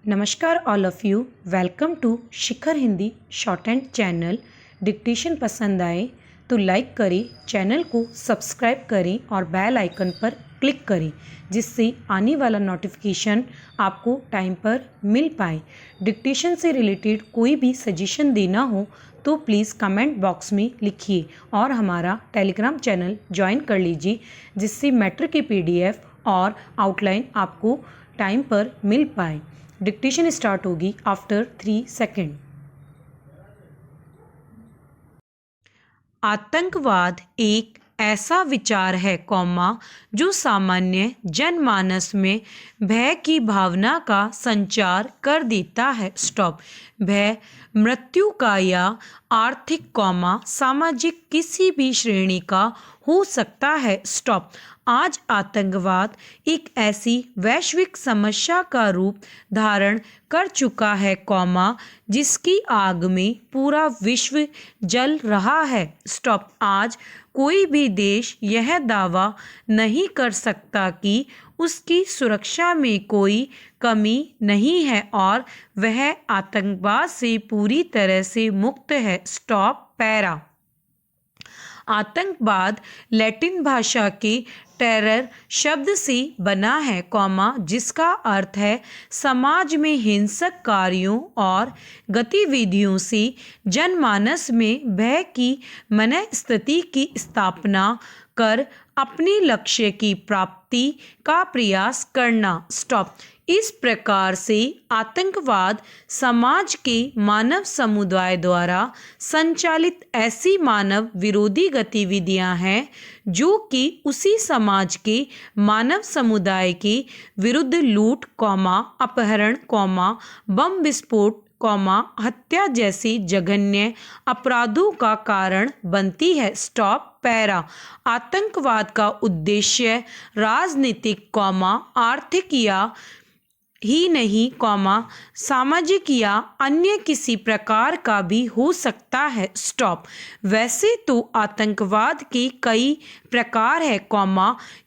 नमस्कार all of you. Welcome to Shikhar Hindi shorthand channel. Dictation पसंद आए तो लाइक करें, चैनल को सब्सक्राइब करें और बेल आइकन पर क्लिक करें जिससे आने वाला नोटिफिकेशन आपको टाइम पर मिल पाए। डिक्टेशन से रिलेटेड कोई भी सजेशन देना हो तो प्लीज़ कमेंट बॉक्स में लिखिए और हमारा टेलीग्राम चैनल ज्वाइन कर लीजिए जिससे मैटर की PDF और आउटलाइन आपको टाइम पर मिल पाए। डिक्टेशन स्टार्ट होगी आफ्टर 3 सेकेंड। आतंकवाद एक ऐसा विचार है जो सामान्य जनमानस में भय की भावना का संचार कर देता है। भय मृत्यु का या आर्थिक सामाजिक किसी भी श्रेणी का हो सकता है। आज आतंकवाद एक ऐसी वैश्विक समस्या का रूप धारण कर चुका है जिसकी आग में पूरा विश्व जल रहा है। आज कोई भी देश यह दावा नहीं कर सकता कि उसकी सुरक्षा में कोई कमी नहीं है और वह आतंकवाद से पूरी तरह से मुक्त है। पैरा आतंकवाद लैटिन भाषा के टेरर शब्द से बना है जिसका अर्थ है समाज में हिंसक कार्यों और गतिविधियों से जनमानस में भय की मनस्थिति की स्थापना कर अपने लक्ष्य की प्राप्ति का प्रयास करना। इस प्रकार से आतंकवाद समाज के मानव समुदाय द्वारा संचालित ऐसी मानव विरोधी गतिविधियां हैं जो कि उसी समाज के मानव समुदाय के विरुद्ध लूट अपहरण बम विस्फोट हत्या जैसे जघन्य अपराधों का कारण बनती है। पैरा आतंकवाद का उद्देश्य राजनीतिक आर्थिक या ही नहीं सामाजिक या अन्य किसी प्रकार का भी हो सकता है। वैसे तो आतंकवाद के कई प्रकार है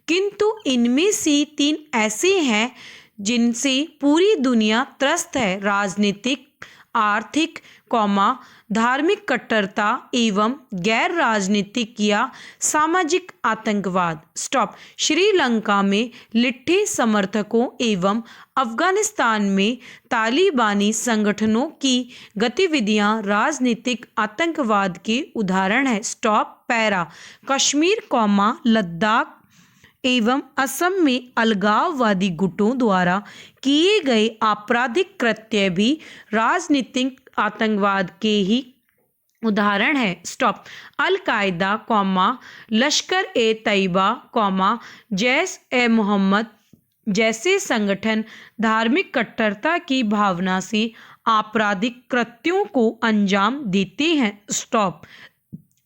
किंतु इनमें से 3 ऐसे हैं जिनसे पूरी दुनिया त्रस्त है: राजनीतिक, आर्थिक धार्मिक कट्टरता एवं गैर राजनीतिक या सामाजिक आतंकवाद। श्रीलंका में लिट्टे समर्थकों एवं अफगानिस्तान में तालिबानी संगठनों की गतिविधियां राजनीतिक आतंकवाद के उदाहरण हैं। पैरा कश्मीर लद्दाख एवं असम में अलगाववादी गुटों द्वारा किए गए आपराधिक कृत्य भी राजनीतिक आतंकवाद के ही उदाहरण है। अल कायदा लश्कर ए तैयबा जैश ए मोहम्मद जैसे संगठन धार्मिक कट्टरता की भावना से आपराधिक कृत्यों को अंजाम देते हैं।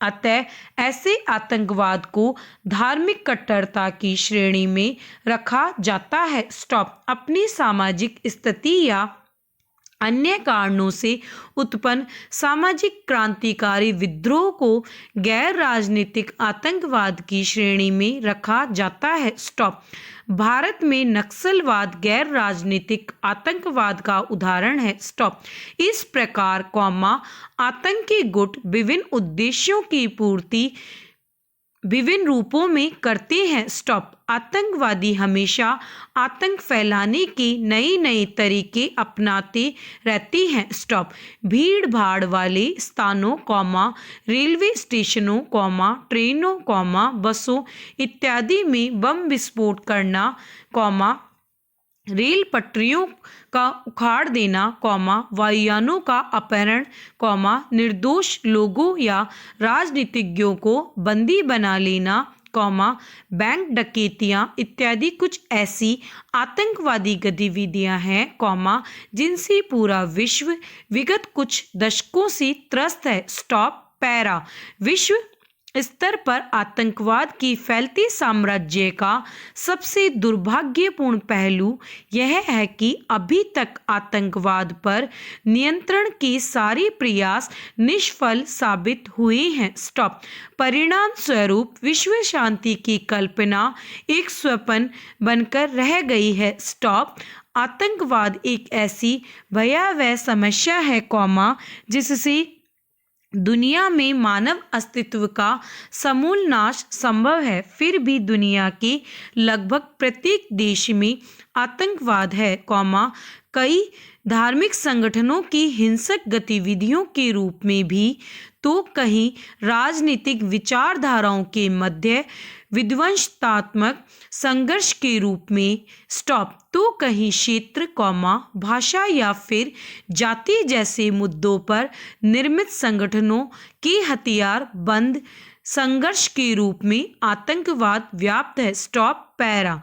अतः ऐसे आतंकवाद को धार्मिक कट्टरता की श्रेणी में रखा जाता है। अपनी सामाजिक स्थिति या अन्य कारणों से उत्पन्न सामाजिक क्रांतिकारी विद्रोह को गैर राजनीतिक आतंकवाद की श्रेणी में रखा जाता है। भारत में नक्सलवाद गैर राजनीतिक आतंकवाद का उदाहरण है। इस प्रकार आतंकी गुट विभिन्न उद्देश्यों की पूर्ति विभिन्न रूपों में करते हैं। आतंकवादी हमेशा आतंक फैलाने के नए तरीके अपनाते रहते हैं। भीड़ भाड़ वाले स्थानों रेलवे स्टेशनों ट्रेनों बसों इत्यादि में बम विस्फोट करना रेल पटरियों का उखाड़ देना वायुयानों का अपहरण निर्दोष लोगों या राजनीतिज्ञों को बंदी बना लेना बैंक डकैतियां इत्यादि कुछ ऐसी आतंकवादी गतिविधियां हैं जिनसे पूरा विश्व विगत कुछ दशकों से त्रस्त है। पैरा विश्व स्तर पर आतंकवाद की फैलती साम्राज्य का सबसे दुर्भाग्यपूर्ण पहलू यह है कि अभी तक आतंकवाद पर नियंत्रण के सारे प्रयास निष्फल साबित हुए हैं। स्टॉप। परिणाम स्वरूप विश्व शांति की कल्पना एक स्वप्न बनकर रह गई है। स्टॉप। आतंकवाद एक ऐसी भयावह समस्या है कौमा जिससे दुनिया में मानव अस्तित्व का समूल नाश संभव है। फिर भी दुनिया के लगभग प्रत्येक देश में आतंकवाद है कौमा कई धार्मिक संगठनों की हिंसक गतिविधियों के रूप में भी तो कहीं राजनीतिक विचारधाराओं के मध्य विध्वंसात्मक संघर्ष के रूप में। स्टॉप। तो कहीं क्षेत्र कौमा भाषा या फिर जाति जैसे मुद्दों पर निर्मित संगठनों के हथियार बंद संघर्ष के रूप में आतंकवाद व्याप्त है। स्टॉप। पैरा।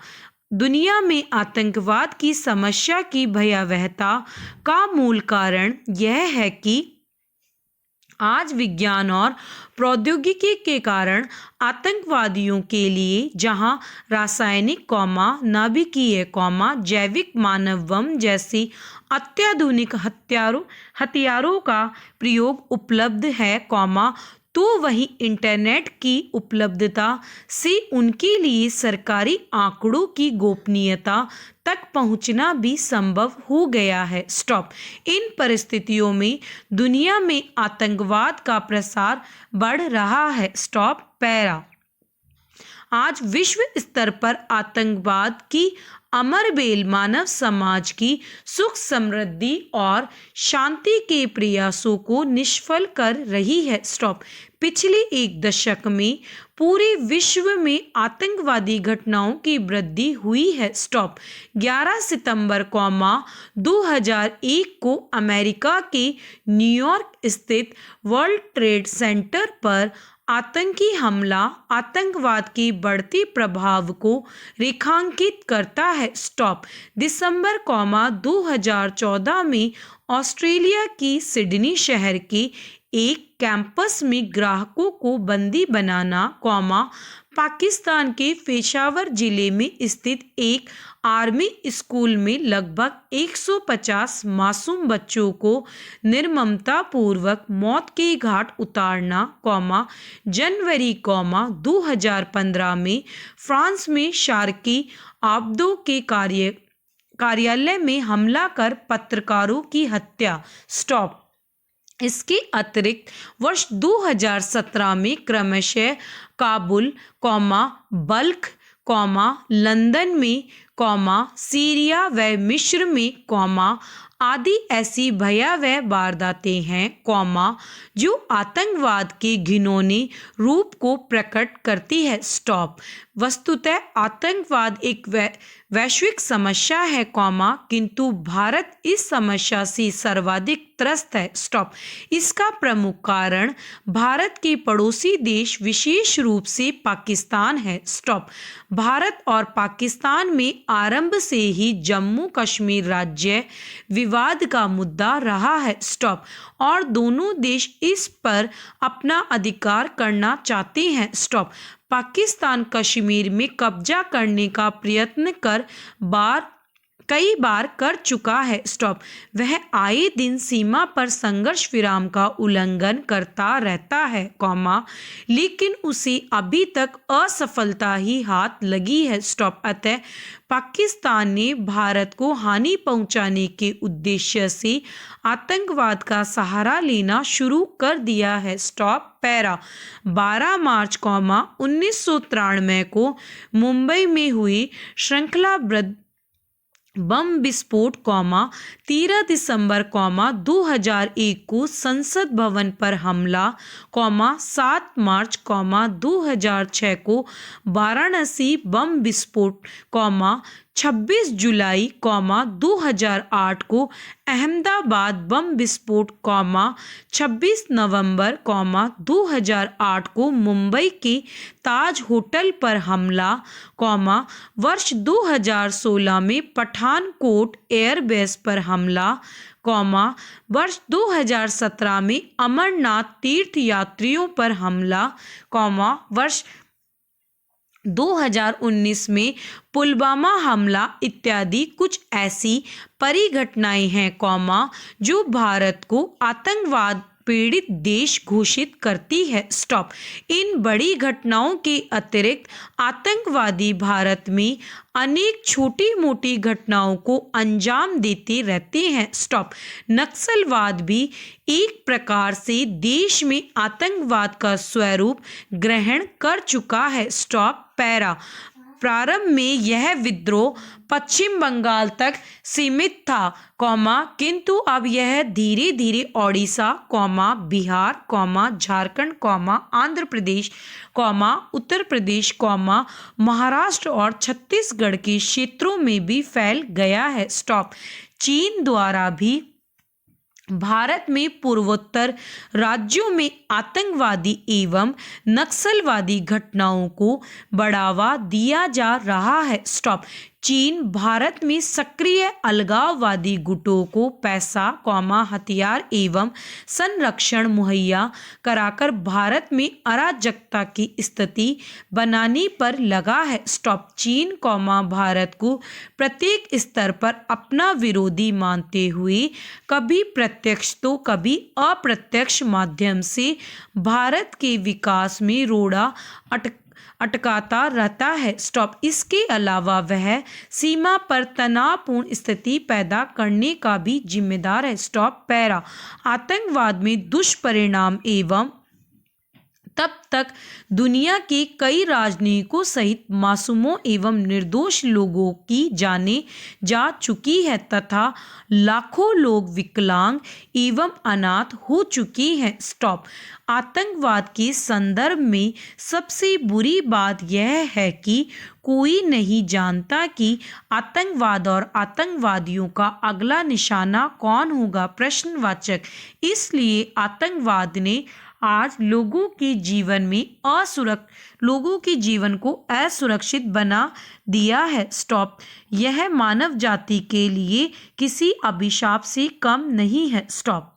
दुनिया में आतंकवाद की समस्या की भयावहता का मूल कारण यह है कि आज विज्ञान और प्रौद्योगिकी के कारण आतंकवादियों के लिए जहां रासायनिक कौमा नाभिकीय कौमा जैविक मानव बम जैसी अत्याधुनिक हथियारों का प्रयोग उपलब्ध है कौमा तो वहीं इंटरनेट की उपलब्धता से उनके लिए सरकारी आंकड़ों की गोपनीयता तक पहुंचना भी संभव हो गया है। स्टॉप। इन परिस्थितियों में दुनिया में आतंकवाद का प्रसार बढ़ रहा है। स्टॉप। पैरा। आज विश्व स्तर पर आतंकवाद की अमरबेल मानव समाज की सुख समृद्धि और शांति के प्रयासों को निष्फल कर रही है। स्टॉप। पिछले एक दशक में पूरे विश्व में आतंकवादी घटनाओं की वृद्धि हुई है। स्टॉप। 11 सितंबर 2001 को अमेरिका के न्यूयॉर्क स्थित वर्ल्ड ट्रेड सेंटर पर आतंकी हमला आतंकवाद के बढ़ते प्रभाव को रेखांकित करता है। स्टॉप। दिसंबर 2014 में ऑस्ट्रेलिया की सिडनी शहर के एक कैंपस में ग्राहकों को बंदी बनाना पाकिस्तान के पेशावर जिले में स्थित एक आर्मी स्कूल में लगभग 150 मासूम बच्चों को निर्ममतापूर्वक मौत के घाट उतारना जनवरी 2015 में फ्रांस में शार्की आब्दो के कार्यालय में हमला कर पत्रकारों की हत्या। स्टॉप। इसके अतिरिक्त वर्ष 2017 में क्रमशः काबुल बल्ख लंदन में सीरिया व मिस्र में आदि ऐसी भयावह वारदातें हैं जो आतंकवाद के घिनौने रूप को प्रकट करती है। स्टॉप। वस्तुतः आतंकवाद एक वैश्विक समस्या है किंतु भारत इस समस्या से सर्वाधिक त्रस्त है। स्टॉप। इसका प्रमुख कारण भारत के पड़ोसी देश विशेष रूप से पाकिस्तान है। स्टॉप। भारत और पाकिस्तान में आरंभ से ही जम्मू कश्मीर राज्य विवाद का मुद्दा रहा है। स्टॉप। और दोनों देश इस पर अपना अधिकार करना चाहते हैं। स्टॉप। पाकिस्तान कश्मीर में कब्जा करने का प्रयत्न कई बार कर चुका है। स्टॉप। वह आए दिन सीमा पर संघर्ष विराम का उल्लंघन करता रहता है लेकिन उसे अभी तक असफलता ही हाथ लगी है। स्टॉप। अतः पाकिस्तान ने भारत को हानि पहुंचाने के उद्देश्य से आतंकवाद का सहारा लेना शुरू कर दिया है। स्टॉप। पैरा। 12 मार्च 1993 को मुंबई में हुई श्रृंखलाबद्ध बम विस्फोट 13 दिसंबर 2001 को संसद भवन पर हमला 7 मार्च 2006 को वाराणसी बम विस्फोट 26 जुलाई 2008 को अहमदाबाद बम विस्फोट, 26 नवंबर 2008 को मुंबई के ताज होटल पर हमला, वर्ष 2016 में पठानकोट एयरबेस पर हमला, वर्ष 2017 में अमरनाथ तीर्थ यात्रियों पर हमला, वर्ष 2019 में पुलवामा हमला इत्यादि कुछ ऐसी परिघटनाएं हैं, जो भारत को आतंकवाद पीड़ित देश घोषित करती है। स्टॉप। इन बड़ी घटनाओं के अतिरिक्त आतंकवादी भारत में अनेक छोटी मोटी घटनाओं को अंजाम देते रहते हैं। स्टॉप। नक्सलवाद भी एक प्रकार से देश में आतंकवाद का स्वरूप ग्रहण कर चुका है। स्टॉप। पैरा। प्रारंभ में यह विद्रोह पश्चिम बंगाल तक सीमित था, किंतु अब यह धीरे धीरे ओडिशा, बिहार, झारखंड, आंध्र प्रदेश, उत्तर प्रदेश, महाराष्ट्र और छत्तीसगढ़ के क्षेत्रों में भी फैल गया है। स्टॉप। चीन द्वारा भी भारत में पूर्वोत्तर राज्यों में आतंकवादी एवं नक्सलवादी घटनाओं को बढ़ावा दिया जा रहा है। स्टॉप। चीन भारत में सक्रिय अलगाववादी गुटों को पैसा, हथियार एवं संरक्षण मुहैया कराकर भारत में अराजकता की स्थिति बनाने पर लगा है। स्टॉप। चीन, भारत को प्रत्येक स्तर पर अपना विरोधी मानते हुए कभी प्रत्यक्ष तो कभी अप्रत्यक्ष माध्यम से भारत के विकास में रोड़ा अटकाता रहता है। स्टॉप। इसके अलावा वह सीमा पर तनावपूर्ण स्थिति पैदा करने का भी जिम्मेदार है। स्टॉप। पैरा। आतंकवाद में दुष्परिणाम एवं तब तक दुनिया के कई राजनयिकों सहित मासूमों एवं निर्दोष लोगों की जानें जा चुकी है तथा लाखों लोग विकलांग एवं अनाथ हो चुके हैं। स्टॉप। आतंकवाद के संदर्भ में सबसे बुरी बात यह है कि कोई नहीं जानता कि आतंकवाद और आतंकवादियों का अगला निशाना कौन होगा। प्रश्नवाचक। इसलिए आतंकवाद ने आज लोगों के जीवन को असुरक्षित बना दिया है। स्टॉप। यह मानव जाति के लिए किसी अभिशाप से कम नहीं है। स्टॉप।